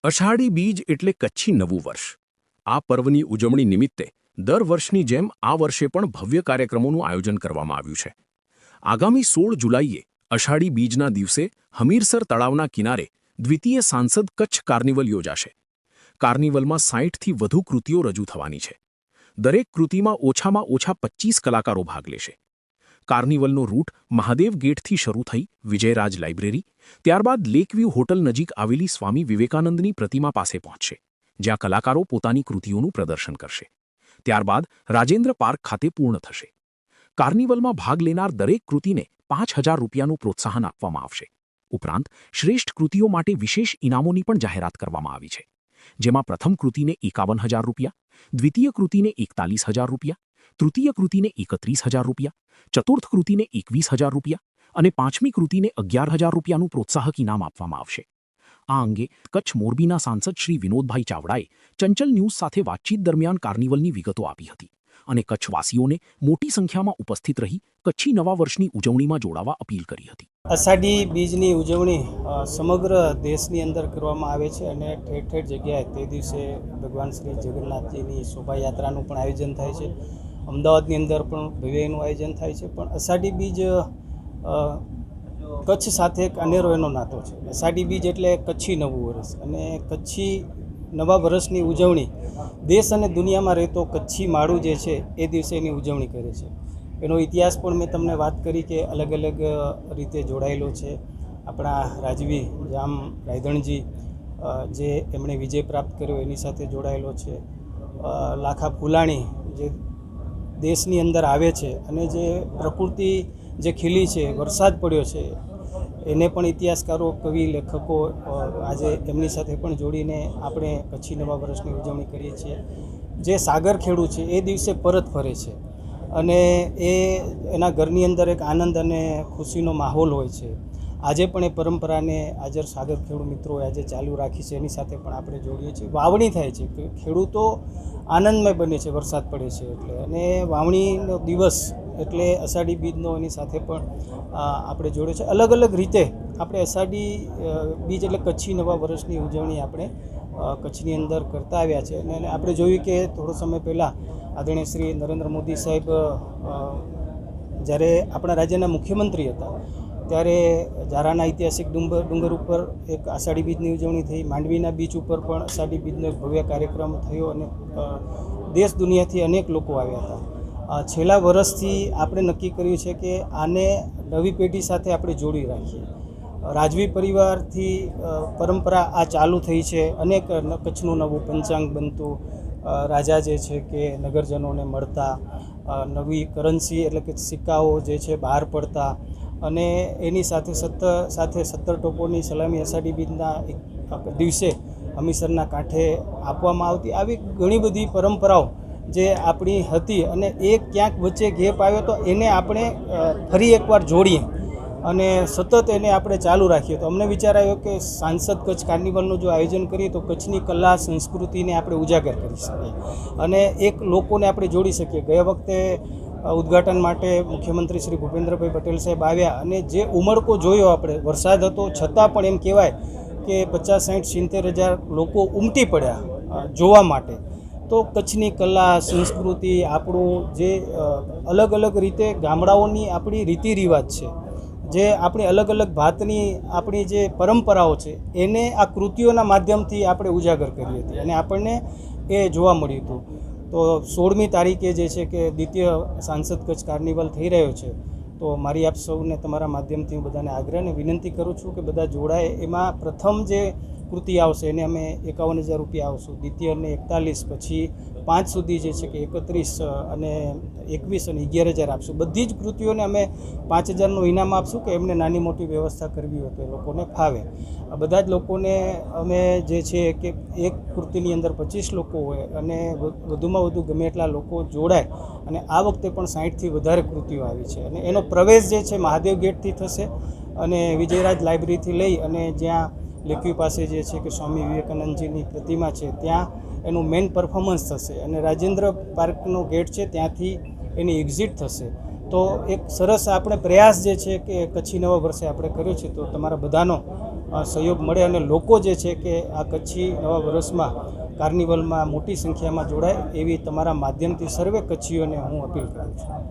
અષાઢી બીજ એટલે કચ્છી નવું વર્ષ। આ પર્વની ઉજવણી નિમિત્તે દર વર્ષની જેમ આ વર્ષે પણ ભવ્ય કાર્યક્રમોનું આયોજન કરવામાં આવ્યું છે। આગામી 16 જુલાઈએ અષાઢી બીજના દિવસે હમીરસર તળાવના કિનારે દ્વિતીય સાંસદ કચ્છ કાર્નિવલ યોજાશે। કાર્નિવલમાં 60થી વધુ કૃતિઓ રજૂ થવાની છે। દરેક કૃતિમાં ઓછામાં ઓછા 25 કલાકારો ભાગ લેશે। કાર્નિવલનો રૂટ મહાદેવ ગેટથી શરૂ થઈ વિજયરાજ લાઇબ્રેરી, ત્યારબાદ લેકવ્યૂ હોટલ નજીક આવેલી સ્વામી વિવેકાનંદની પ્રતિમા પાસે પહોંચશે, જ્યાં કલાકારો પોતાની કૃતિઓનું પ્રદર્શન કરશે। ત્યારબાદ રાજેન્દ્ર પાર્ક ખાતે પૂર્ણ થશે। કાર્નિવલમાં ભાગ લેનાર દરેક કૃતિને 5000 રૂપિયાનું પ્રોત્સાહન આપવામાં આવશે। ઉપરાંત શ્રેષ્ઠ કૃતિઓ માટે વિશેષ ઇનામોની પણ જાહેરાત કરવામાં આવી છે, જેમાં પ્રથમ કૃતિને 51,000 રૂપિયા, દ્વિતીય કૃતિને 41,000 રૂપિયા, તૃતીય કૃતિને 31,000 રૂપિયા, ચતુર્થ કૃતિને 21,000 રૂપિયા અને પાંચમી કૃતિને 11,000 રૂપિયાનું પ્રોત્સાહક ઇનામ આપવામાં આવશે। આ અંગે કચ્છ મોરબીના સાંસદ શ્રી વિનોદભાઈ ચાવડાએ ચંચલ ન્યૂઝ સાથે વાતચીત દરમિયાન કાર્નિવલની વિગતો આપી હતી અને કચ્છવાસીઓને મોટી સંખ્યામાં ઉપસ્થિત રહી કચ્છી નવા વર્ષની ઉજવણીમાં જોડાવા અપીલ કરી હતી। અષાઢી બીજની ઉજવણી સમગ્ર દેશની અંદર કરવામાં આવે છે અને ઠેર ઠેર જગ્યાએ તે દિવસે ભગવાન શ્રી જગન્નાથજીની શોભાયાત્રાનું પણ આયોજન થાય છે। અમદાવાદની અંદર પણ ભવ્યનું આયોજન થાય છે। પણ અષાઢી બીજ કચ્છ સાથે એક અનેરો એનો નાતો છે। અષાઢી બીજ એટલે કચ્છી નવું વર્ષ અને કચ્છી નવા વર્ષની ઉજવણી દેશ અને દુનિયામાં રહેતો કચ્છી માળું જે છે એ દિવસે એની ઉજવણી કરે છે। એનો ઇતિહાસ પણ મેં તમને વાત કરી કે અલગ અલગ રીતે જોડાયેલો છે। આપણા રાજવી જામ રાયધણજી જે એમણે વિજય પ્રાપ્ત કર્યો એની સાથે જોડાયેલો છે। લાખા ફુલાણી જે દેશની અંદર આવે છે અને જે પ્રકૃતિ જે ખીલી છે, વરસાદ પડ્યો છે, એને પણ ઇતિહાસકારો, કવિ, લેખકો આજે એમની સાથે પણ જોડીને આપણે કચ્છી નવા વર્ષની ઉજવણી કરીએ છીએ। જે સાગર ખેડૂ છે એ દિવસે પરત ફરે છે અને એના ઘરની અંદર એક આનંદ અને ખુશીનો માહોલ હોય છે। આજે પણ એ પરંપરાને હાજર સાગર ખેડૂ મિત્રોએ આજે ચાલુ રાખી છે, એની સાથે પણ આપણે જોડીએ છીએ। વાવણી થાય છે કે ખેડૂતો આનંદમય બને છે વરસાદ પડે છે એટલે, અને વાવણીનો દિવસ એટલે અષાઢી બીજનો એની સાથે પણ આપણે જોડે છે। અલગ અલગ રીતે આપણે અષાઢી બીજ એટલે કચ્છી નવા વર્ષની ઉજવણી આપણે કચ્છની અંદર કરતા આવ્યા છે। અને આપણે જોયું કે થોડો સમય પહેલાં આદરણીય શ્રી નરેન્દ્ર મોદી સાહેબ જ્યારે આપણા રાજ્યના મુખ્યમંત્રી હતા ત્યારે ઝારાના ઐતિહાસિક ડુંગર ઉપર એક અષાઢી બીજની ઉજવણી થઈ। માંડવીના બીચ ઉપર પણ અષાઢી બીજનો એક ભવ્ય કાર્યક્રમ થયો અને દેશ દુનિયાથી અનેક લોકો આવ્યા હતા। છેલ્લા વર્ષથી આપણે નક્કી કર્યું છે કે આને નવી પેઢી સાથે આપણે જોડી રાખીએ। રાજવી પરિવારથી પરંપરા આ ચાલુ થઈ છે। અનેક કચ્છનું નવું પંચાંગ બનતું, રાજા જે છે કે નગરજનોને મળતા, નવી કરન્સી એટલે કે સિક્કાઓ જે છે બહાર પડતા અને એની સાથે 17 ટોપોની સલામી અષાઢી બીજના દિવસે હમીરસરના કાંઠે આપવામાં આવતી। આવી ઘણી બધી પરંપરાઓ જે આપણી હતી અને એ ક્યાંક વચ્ચે ગેપ આવ્યો તો એને આપણે ફરી એકવાર જોડીએ અને સતત એને આપણે ચાલુ રાખીએ। તો અમને વિચાર આવ્યો કે સાંસદ કચ્છ કાર્નિવલનું જો આયોજન કરીએ તો કચ્છની કલા સંસ્કૃતિને આપણે ઉજાગર કરી શકીએ અને એક લોકોને આપણે જોડી શકીએ। ગયા વખતે ઉદ્ઘાટન માટે મુખ્યમંત્રી શ્રી ભૂપેન્દ્રભાઈ પટેલ સાહેબ આવ્યા અને જે ઉમળકો જોયો આપણે, વરસાદ હતો છતાં પણ એમ કહેવાય કે 50, 60, 70 હજાર લોકો ઉમટી પડ્યા જોવા માટે। તો કચ્છની કલા સંસ્કૃતિ, આપણું જે અલગ અલગ રીતે ગામડાઓની આપણી રીતિ રિવાજ છે, જે આપણી અલગ અલગ ભાતની આપણી જે પરંપરાઓ છે, એને આ કૃતિઓના માધ્યમથી આપણે ઉજાગર કરી હતી અને આપણને એ જોવા મળ્યું હતું। તો 16મી તારીખે જે છે કે દ્વિતીય સાંસદ કચ્છ કાર્નિવલ થઈ રહ્યો છે। તો મારી આપ સૌને તમારા માધ્યમથી હું બધાને આગ્રહ અને વિનંતી કરું છું કે બધા જોડાય। એમાં પ્રથમ જે કૃતિ આવશે એને અમે 51,000 રૂપિયા આવશું, દ્વિતીયને 41, પછી 5 સુધી જે છે કે 31 અને 21 અને 11,000 આપશું। બધી જ કૃતિઓને અમે 5,000નું ઇનામ આપશું કે એમને નાની મોટી વ્યવસ્થા કરવી હોય તો એ લોકોને ફાવે। બધા જ લોકોને અમે જે છે કે એક કૃતિની અંદર 25 લોકો હોય અને વધુમાં વધુ ગમે એટલા લોકો જોડાય અને આ વખતે પણ 60થી વધારે કૃતિઓ આવી છે અને એનો પ્રવેશ જે છે મહાદેવ ગેટથી થશે અને વિજયરાજ લાઇબ્રેરીથી લઈ અને જ્યાં લેકવ્યૂ પાસે જે છે કે સ્વામી વિવેકાનંદજીની પ્રતિમા છે ત્યાં એનું મેઇન પરફોર્મન્સ થશે અને રાજેન્દ્ર પાર્કનો ગેટ છે ત્યાંથી એની એક્ઝિટ થશે। તો એક સરસ આપણે પ્રયાસ જે છે કે કચ્છી નવા વર્ષે આપણે કર્યો છે। તો તમારા બધાનો સહયોગ મળે અને લોકો જે છે કે આ કચ્છી નવા વર્ષમાં કાર્નિવલમાં મોટી સંખ્યામાં જોડાય એવી તમારા માધ્યમથી સર્વે કચ્છીઓને હું અપીલ કરું છું.